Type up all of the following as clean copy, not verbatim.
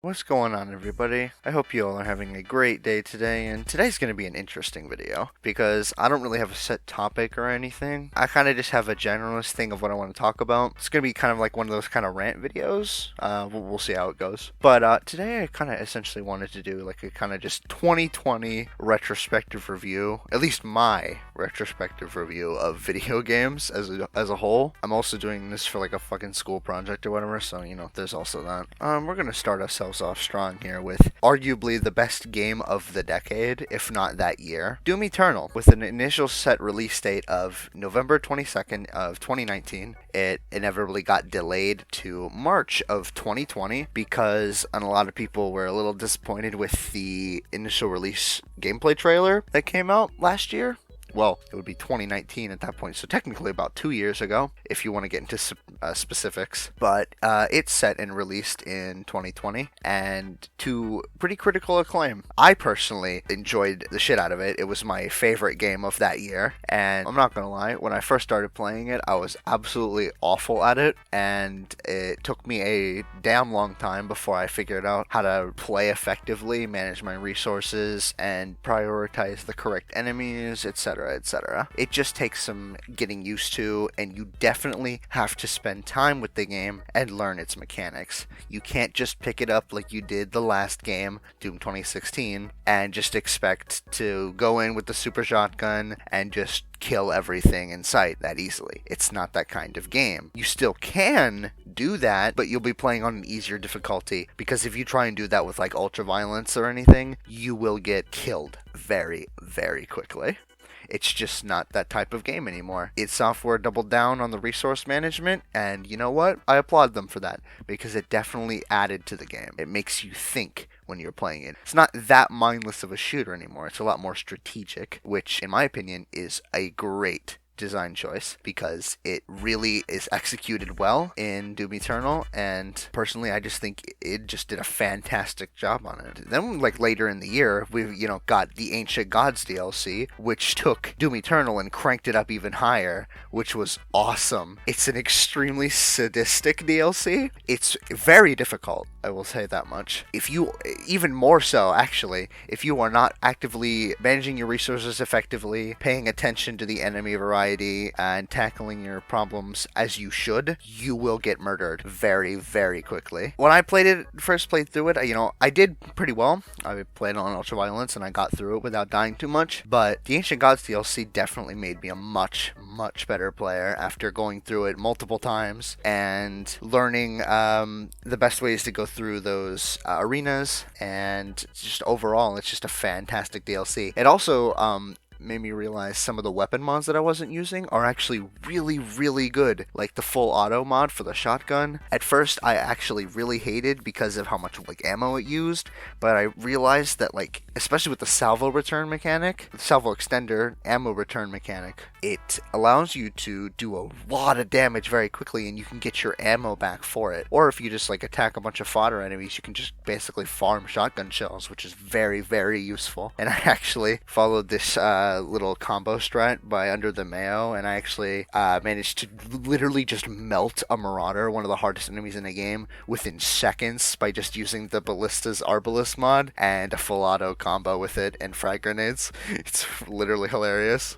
What's going on, everybody? I hope you all are having a great day today, and today's going to be an interesting video because I don't really have a set topic or anything. I kind of just have a generalist thing of what I want to talk about. It's going to be kind of like one of those kind of rant videos. We'll see how it goes. But today I kind of essentially wanted to do like a kind of just 2020 retrospective review, at least my retrospective review of video games as a whole. I'm also doing this for like a fucking school project or whatever, so there's also that. We're going to start ourselves off strong here with arguably the best game of the decade, if not that year, Doom Eternal, with an initial set release date of November 22nd of 2019. It inevitably got delayed to March of 2020 because a lot of people were a little disappointed with the initial release gameplay trailer that came out last year. Well, it would be 2019 at that point, so technically about 2 years ago, if you want to get into specifics. But it's set and released in 2020, and to pretty critical acclaim. I personally enjoyed the shit out of it. It was my favorite game of that year, and I'm not gonna lie, when I first started playing it, I was absolutely awful at it, and it took me a damn long time before I figured out how to play effectively, manage my resources, and prioritize the correct enemies, etc. etc. It just takes some getting used to, and you definitely have to spend time with the game and learn its mechanics. You can't just pick it up like you did the last game, Doom 2016, and just expect to go in with the super shotgun and just kill everything in sight that easily. It's not that kind of game. You still can do that, but you'll be playing on an easier difficulty, because if you try and do that with like ultra violence or anything, you will get killed very, very quickly. It's just not that type of game anymore. Id Software doubled down on the resource management, and you know what? I applaud them for that, because it definitely added to the game. It makes you think when you're playing it. It's not that mindless of a shooter anymore. It's a lot more strategic, which in my opinion is a great design choice, because it really is executed well in Doom Eternal, and personally I just think it just did a fantastic job on it. Then like later in the year, we got the Ancient Gods DLC, which took Doom Eternal and cranked it up even higher, which was awesome. It's an extremely sadistic DLC. It's very difficult, I will say that much. If you, even more so actually, if you are not actively managing your resources effectively, paying attention to the enemy variety, and tackling your problems as you should, you will get murdered very, very quickly. When I first played through it, I did pretty well. I played on ultra violence and I got through it without dying too much, but the Ancient Gods DLC definitely made me a much, much better player after going through it multiple times and learning the best ways to go through those arenas, and just overall, it's just a fantastic DLC. It also made me realize some of the weapon mods that I wasn't using are actually really, really good. Like the full auto mod for the shotgun. At first, I actually really hated because of how much like ammo it used, but I realized that like, especially with the salvo return mechanic, the salvo extender ammo return mechanic, it allows you to do a lot of damage very quickly, and you can get your ammo back for it. Or if you just like attack a bunch of fodder enemies, you can just basically farm shotgun shells, which is very, very useful. And I actually followed this little combo strat by Under the Mayo, and I actually managed to literally just melt a Marauder, one of the hardest enemies in the game, within seconds by just using the Ballista's Arbalest mod and a full auto combo with it and frag grenades. It's literally hilarious.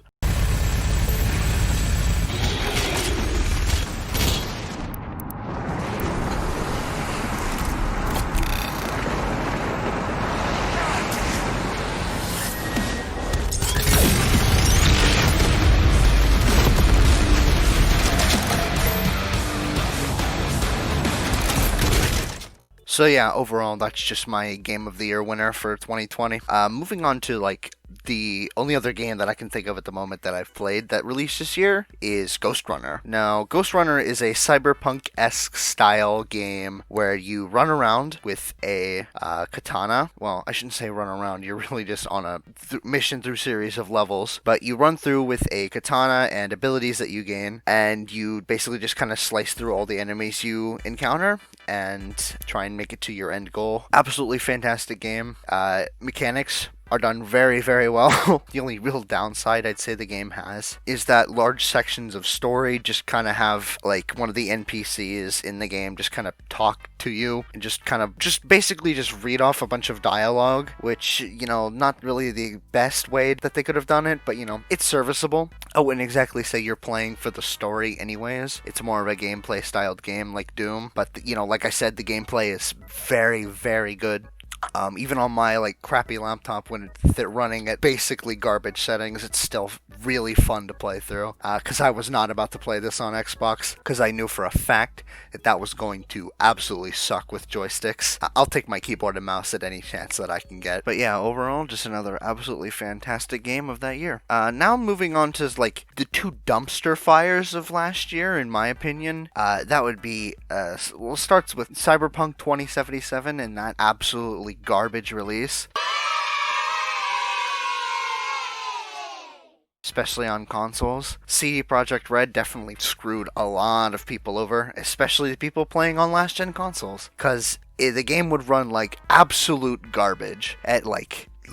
So yeah, overall, that's just my Game of the Year winner for 2020. Moving on to like the only other game that I can think of at the moment that I've played that released this year is Ghostrunner. Now, Ghostrunner is a cyberpunk-esque style game where you run around with a katana. Well, I shouldn't say run around. You're really just on a mission through series of levels. But you run through with a katana and abilities that you gain, and you basically just kind of slice through all the enemies you encounter and try and make it to your end goal. Absolutely fantastic game. Mechanics are done very, very well. The only real downside I'd say the game has is that large sections of story just kind of have like one of the NPCs in the game just kind of talk to you and just basically just read off a bunch of dialogue, which, not really the best way that they could have done it, but it's serviceable. I wouldn't exactly say you're playing for the story anyways. It's more of a gameplay styled game like Doom, but like I said, the gameplay is very, very good. Even on my crappy laptop when it's running at basically garbage settings, it's still really fun to play through. Because I was not about to play this on Xbox, because I knew for a fact that was going to absolutely suck with joysticks. I'll take my keyboard and mouse at any chance that I can get. But yeah, overall, just another absolutely fantastic game of that year. Now moving on to the two dumpster fires of last year, in my opinion. That would be, starts with Cyberpunk 2077 and that absolutely garbage release, especially on consoles. CD Projekt Red definitely screwed a lot of people over, especially the people playing on last-gen consoles, because the game would run like absolute garbage at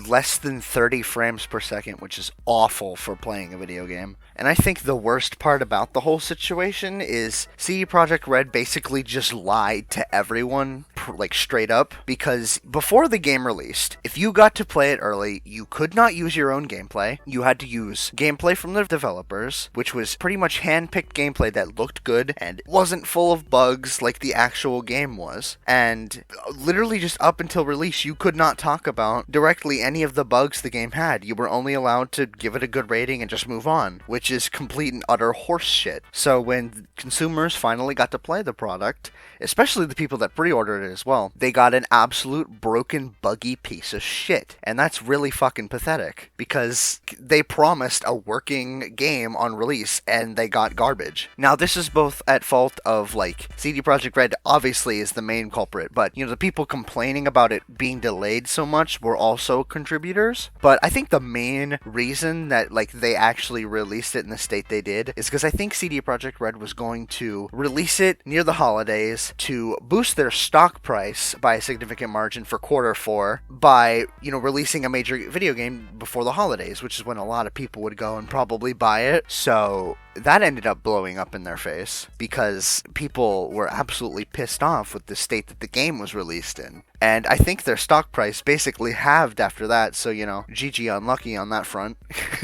less than 30 frames per second, which is awful for playing a video game. And I think the worst part about the whole situation is CD Projekt Red basically just lied to everyone, straight up, because before the game released, if you got to play it early, you could not use your own gameplay. You had to use gameplay from the developers, which was pretty much hand-picked gameplay that looked good and wasn't full of bugs like the actual game was. And literally just up until release, you could not talk about directly any of the bugs the game had. You were only allowed to give it a good rating and just move on, which is complete and utter horse shit. So when consumers finally got to play the product, especially the people that pre-ordered it as well, they got an absolute broken, buggy piece of shit. And that's really fucking pathetic, because they promised a working game on release and they got garbage. Now this is both at fault of CD Projekt Red obviously is the main culprit, but the people complaining about it being delayed so much were also contributors. But I think the main reason that they actually released it in the state they did is because I think CD Projekt Red was going to release it near the holidays to boost their stock price by a significant margin for Q4 by releasing a major video game before the holidays, which is when a lot of people would go and probably buy it. So that ended up blowing up in their face because people were absolutely pissed off with the state that the game was released in. And I think their stock price basically halved after that, so, GG unlucky on that front.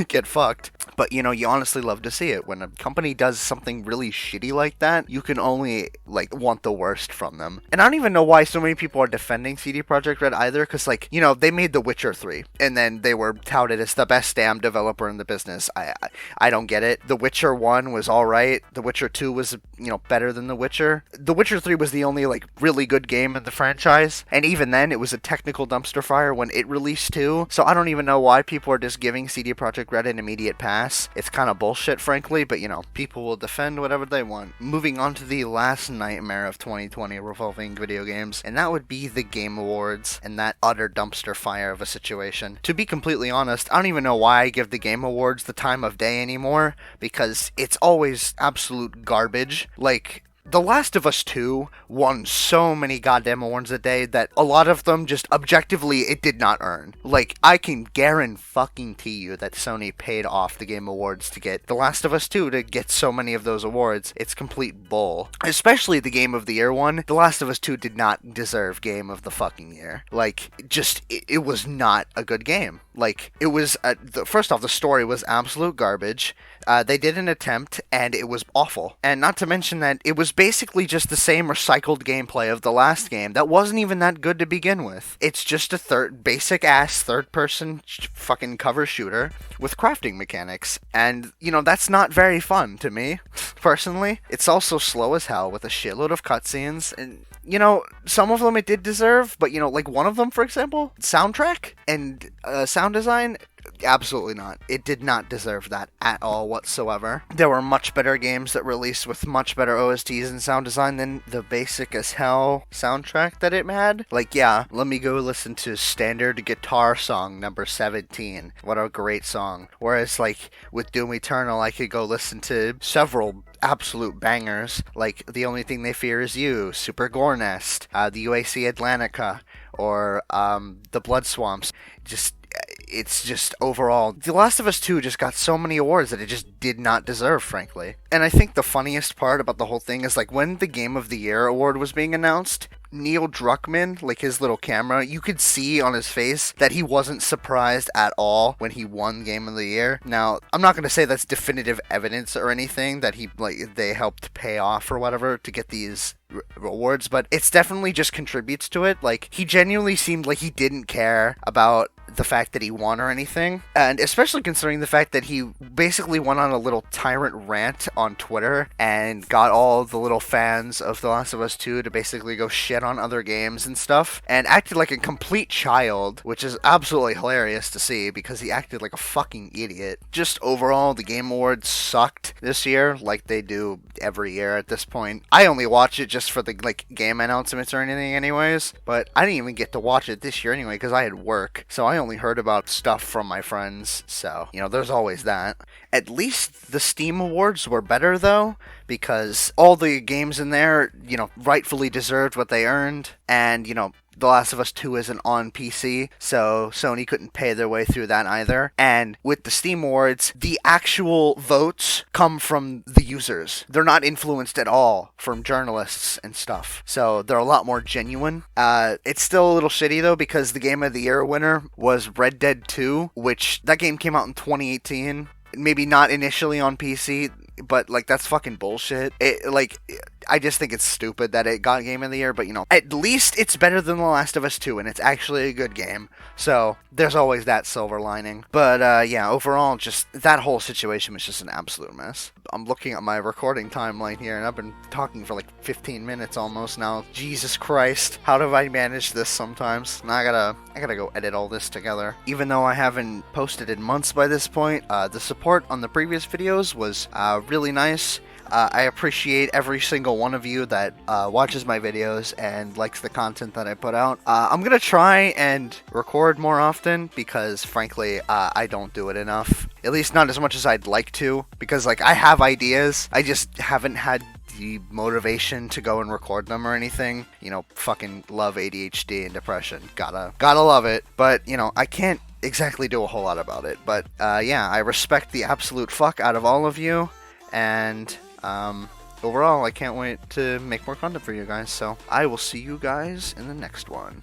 Get fucked. But, you honestly love to see it. When a company does something really shitty like that, you can only, want the worst from them. And I don't even know why so many people are defending CD Projekt Red either, because, they made The Witcher 3, and then they were touted as the best damn developer in the business. I don't get it. The Witcher 1 was alright. The Witcher 2 was, better than The Witcher. The Witcher 3 was the only, really good game in the franchise, and even then, it was a technical dumpster fire when it released too, so I don't even know why people are just giving CD Projekt Red an immediate pass. It's kind of bullshit, frankly, but people will defend whatever they want. Moving on to the last nightmare of 2020 revolving video games, and that would be the Game Awards, and that utter dumpster fire of a situation. To be completely honest, I don't even know why I give the Game Awards the time of day anymore, because it's always absolute garbage. The Last of Us 2 won so many goddamn awards a day that a lot of them just objectively it did not earn. I can guarantee you that Sony paid off the Game Awards to get The Last of Us 2 to get so many of those awards. It's complete bull. Especially the Game of the Year one. The Last of Us 2 did not deserve Game of the fucking Year. It was not a good game. It was, first off, the story was absolute garbage. They did an attempt, and it was awful. And not to mention that it was basically just the same recycled gameplay of the last game that wasn't even that good to begin with. It's just a basic-ass third-person fucking cover shooter with crafting mechanics. And, that's not very fun to me, personally. It's also slow as hell with a shitload of cutscenes, and some of them it did deserve, but, one of them, for example, soundtrack and sound design, absolutely not. It did not deserve that at all whatsoever. There were much better games that released with much better OSTs and sound design than the basic as hell soundtrack that it had. Let me go listen to Standard Guitar Song number 17. What a great song. Whereas, with Doom Eternal, I could go listen to several absolute bangers, The Only Thing They Fear Is You, Super Gore Nest, the UAC Atlantica, or The Blood Swamps. Just it's just overall, The Last of Us 2 just got so many awards that it just did not deserve, frankly. And I think the funniest part about the whole thing is like when the Game of the Year award was being announced, Neil Druckmann, like his little camera, you could see on his face that he wasn't surprised at all when he won Game of the Year. Now, I'm not going to say that's definitive evidence or anything that they helped pay off or whatever to get these awards, but it's definitely just contributes to it. Like, he genuinely seemed like he didn't care about the fact that he won or anything, and especially considering the fact that he basically went on a little tyrant rant on Twitter and got all the little fans of The Last of Us 2 to basically go shit on other games and stuff, and acted like a complete child, which is absolutely hilarious to see because he acted like a fucking idiot. Just overall, the Game Awards sucked this year, like they do every year at this point. I only watch it just for the game announcements or anything anyways, but I didn't even get to watch it this year anyway because I had work, so I only heard about stuff from my friends, so, there's always that. At least the Steam Awards were better, though, because all the games in there, rightfully deserved what they earned, and, The Last of Us 2 isn't on PC, so Sony couldn't pay their way through that either. And with the Steam Awards, the actual votes come from the users. They're not influenced at all from journalists and stuff. So they're a lot more genuine. It's still a little shitty though, because the Game of the Year winner was Red Dead 2, which that game came out in 2018. Maybe not initially on PC, but that's fucking bullshit. I just think it's stupid that it got Game of the Year, but at least it's better than The Last of Us 2, and it's actually a good game. So there's always that silver lining. But yeah, overall, just that whole situation was just an absolute mess. I'm looking at my recording timeline here, and I've been talking for 15 minutes almost now. Jesus Christ, how do I manage this sometimes? Now I gotta go edit all this together. Even though I haven't posted in months by this point, the support on the previous videos was really nice. I appreciate every single one of you that watches my videos and likes the content that I put out. I'm gonna try and record more often because, frankly, I don't do it enough. At least not as much as I'd like to, because I have ideas. I just haven't had the motivation to go and record them or anything. Fucking love ADHD and depression. Gotta love it. But, I can't exactly do a whole lot about it. But, yeah, I respect the absolute fuck out of all of you. And overall, I can't wait to make more content for you guys, so I will see you guys in the next one.